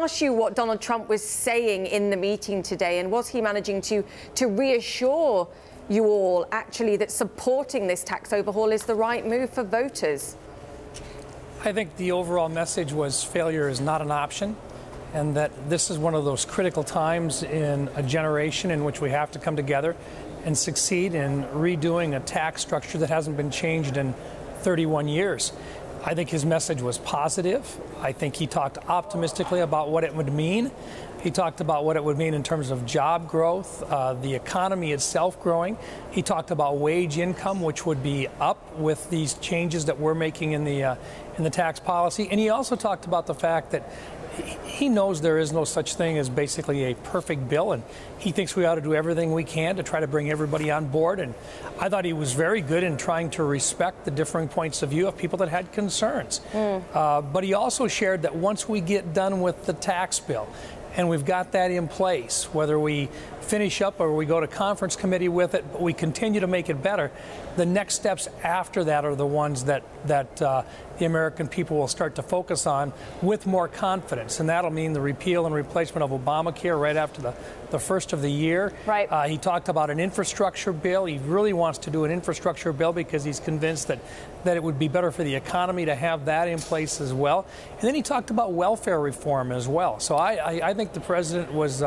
ask you what Donald Trump was saying in the meeting today, and was he managing to reassure you all actually that supporting this tax overhaul is the right move for voters? I think the overall message was failure is not an option, and that this is one of those critical times in a generation in which we have to come together and succeed in redoing a tax structure that hasn't been changed in 31 years. I think his message was positive. I think he talked optimistically about what it would mean. He talked about what it would mean in terms of job growth, the economy itself growing. He talked about wage income, which would be up with these changes that we're making in the tax policy. And he also talked about the fact that he knows there is no such thing as basically a perfect bill, and he thinks we ought to do everything we can to try to bring everybody on board. And I thought he was very good in trying to respect the differing points of view of people that had concerns. But he also shared that once we get done with the tax bill, and we've got that in place, whether we finish up or we go to conference committee with it, but we continue to make it better, the next steps after that are the ones that the American people will start to focus on with more confidence. And that'll mean the repeal and replacement of Obamacare right after the first of the year. Right. He talked about an infrastructure bill. He really wants to do an infrastructure bill because he's convinced that it would be better for the economy to have that in place as well. And then he talked about welfare reform as well. So I think the president was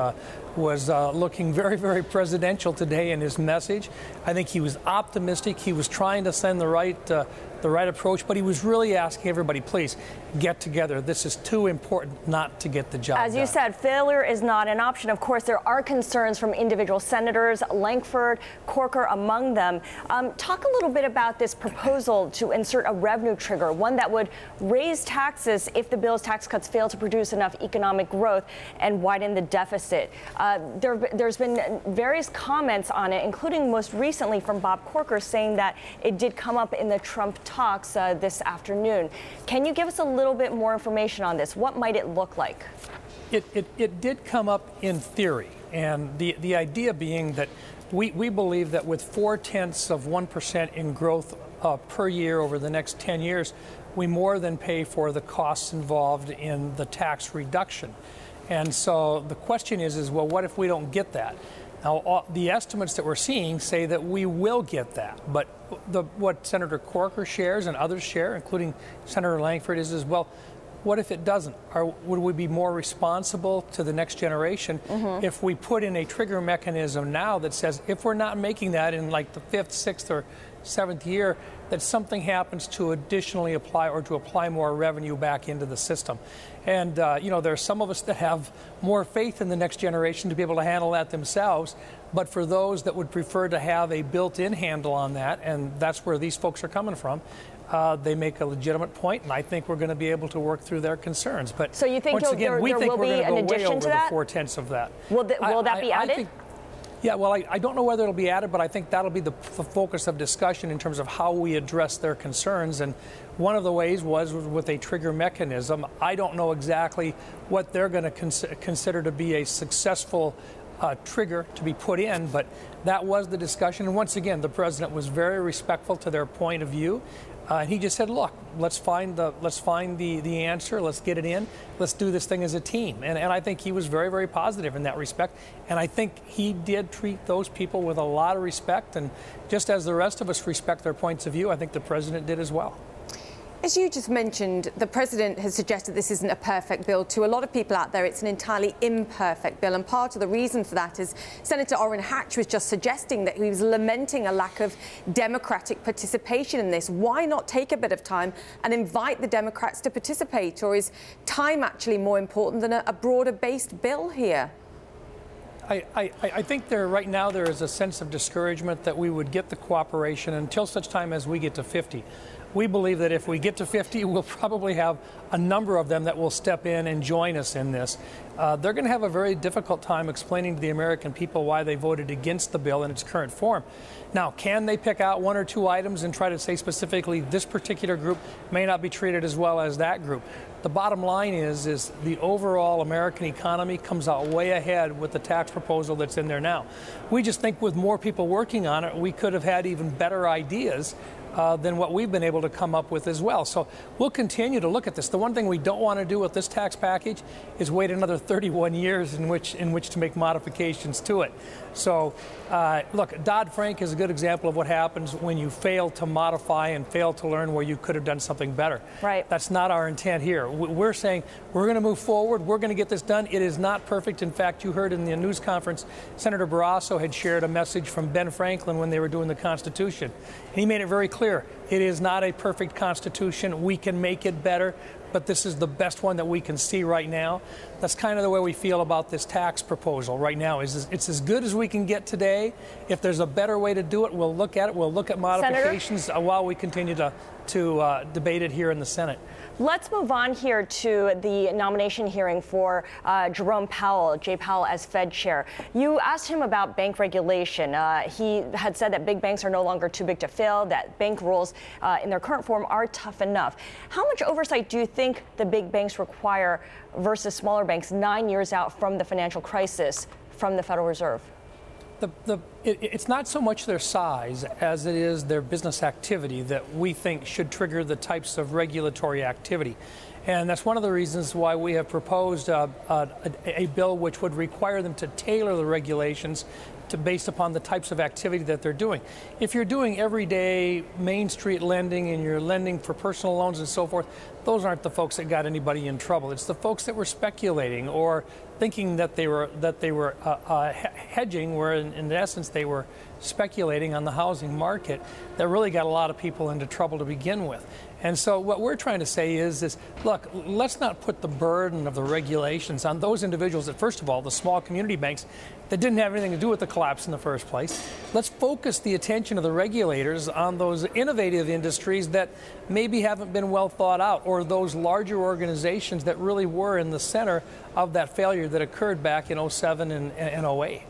looking very, very presidential today in his message. I think he was optimistic. He was trying to send the right approach, but he was really asking everybody, please get together. This is too important not to get the job done. As you said, failure is not an option. Of course, there are concerns from individual senators, Lankford, Corker among them. Talk a little bit about this proposal to insert a revenue trigger, one that would raise taxes if the bill's tax cuts fail to produce enough economic growth and widen the deficit. There's been various comments on it, including most recently from Bob Corker, saying that it did come up in the Trump talks this afternoon. Can you give us a little bit more information on this? What might it look like? It did come up in theory, and the idea being that we believe that with 0.4% in growth per year over the next 10 years, we more than pay for the costs involved in the tax reduction. And so the question is, well, what if we don't get that? Now, the estimates that we're seeing say that we will get that. But what Senator Corker shares and others share, including Senator Lankford, is well, what if it doesn't? Would we be more responsible to the next generation if we put in a trigger mechanism now that says if we're not making that in like the 5th, 6th, or 7th year, that something happens to additionally apply or to apply more revenue back into the system? And, you know, there are some of us that have more faith in the next generation to be able to handle that themselves. But for those that would prefer to have a built-in handle on that, and that's where these folks are coming from, they make a legitimate point, and I think we're going to be able to work through their concerns. But so you think once again, we think we're going to go way over the 0.4 of that. Will that be added? Yeah, well, I don't know whether it'll be added, but I think that'll be the focus of discussion in terms of how we address their concerns. And one of the ways was with a trigger mechanism. I don't know exactly what they're going to consider to be a successful trigger to be put in, but that was the discussion. And once again, the president was very respectful to their point of view. And he just said, look, let's find the answer. Let's get it in. Let's do this thing as a team. And I think he was very, very positive in that respect. And I think he did treat those people with a lot of respect. And just as the rest of us respect their points of view, I think the president did as well. As you just mentioned, the president has suggested this isn't a perfect bill. To a lot of people out there, it's an entirely imperfect bill. And part of the reason for that is Senator Orrin Hatch was just suggesting that he was lamenting a lack of Democratic participation in this. Why not take a bit of time and invite the Democrats to participate? Or is time actually more important than a broader-based bill here? I think right now there is a sense of discouragement that we would get the cooperation until such time as we get to 50. We believe that if we get to 50, we'll probably have a number of them that will step in and join us in this. They're going to have a very difficult time explaining to the American people why they voted against the bill in its current form. Now, can they pick out one or two items and try to say specifically this particular group may not be treated as well as that group? The bottom line is the overall American economy comes out way ahead with the tax proposal that's in there now. We just think with more people working on it, we could have had even better ideas than what we've been able to come up with as well. So we'll continue to look at this. The one thing we don't want to do with this tax package is wait another 31 years in which to make modifications to it. So look, Dodd-Frank is a good example of what happens when you fail to modify and fail to learn where you could have done something better. Right. That's not our intent here. We're saying we're going to move forward. We're going to get this done. It is not perfect. In fact, you heard in the news conference, Senator Barrasso had shared a message from Ben Franklin when they were doing the Constitution. And he made it very clear. It is not a perfect Constitution. We can make it better, but this is the best one that we can see right now. That's kind of the way we feel about this tax proposal right now. It's as good as we can get today. If there's a better way to do it, we'll look at it. We'll look at modifications while we continue to debate it here in the Senate. Let's move on here to the nomination hearing for Jerome Powell, Jay Powell as Fed chair. You asked him about bank regulation. He had said that big banks are no longer too big to fail, that bank rules in their current form are tough enough. How much oversight do you think the big banks require versus smaller banks 9 years out from the financial crisis from the Federal Reserve? It's not so much their size as it is their business activity that we think should trigger the types of regulatory activity. And that's one of the reasons why we have proposed a bill which would require them to tailor the regulations based upon the types of activity that they're doing. If you're doing everyday Main Street lending and you're lending for personal loans and so forth, those aren't the folks that got anybody in trouble. It's the folks that were speculating or thinking that they were hedging, where in essence they were speculating on the housing market, that really got a lot of people into trouble to begin with. And so what we're trying to say is look, let's not put the burden of the regulations on those individuals that, first of all, the small community banks that didn't have anything to do with the collapse in the first place. Let's focus the attention of the regulators on those innovative industries that maybe haven't been well thought out, or those larger organizations that really were in the center of that failure that occurred back in 07 and 08.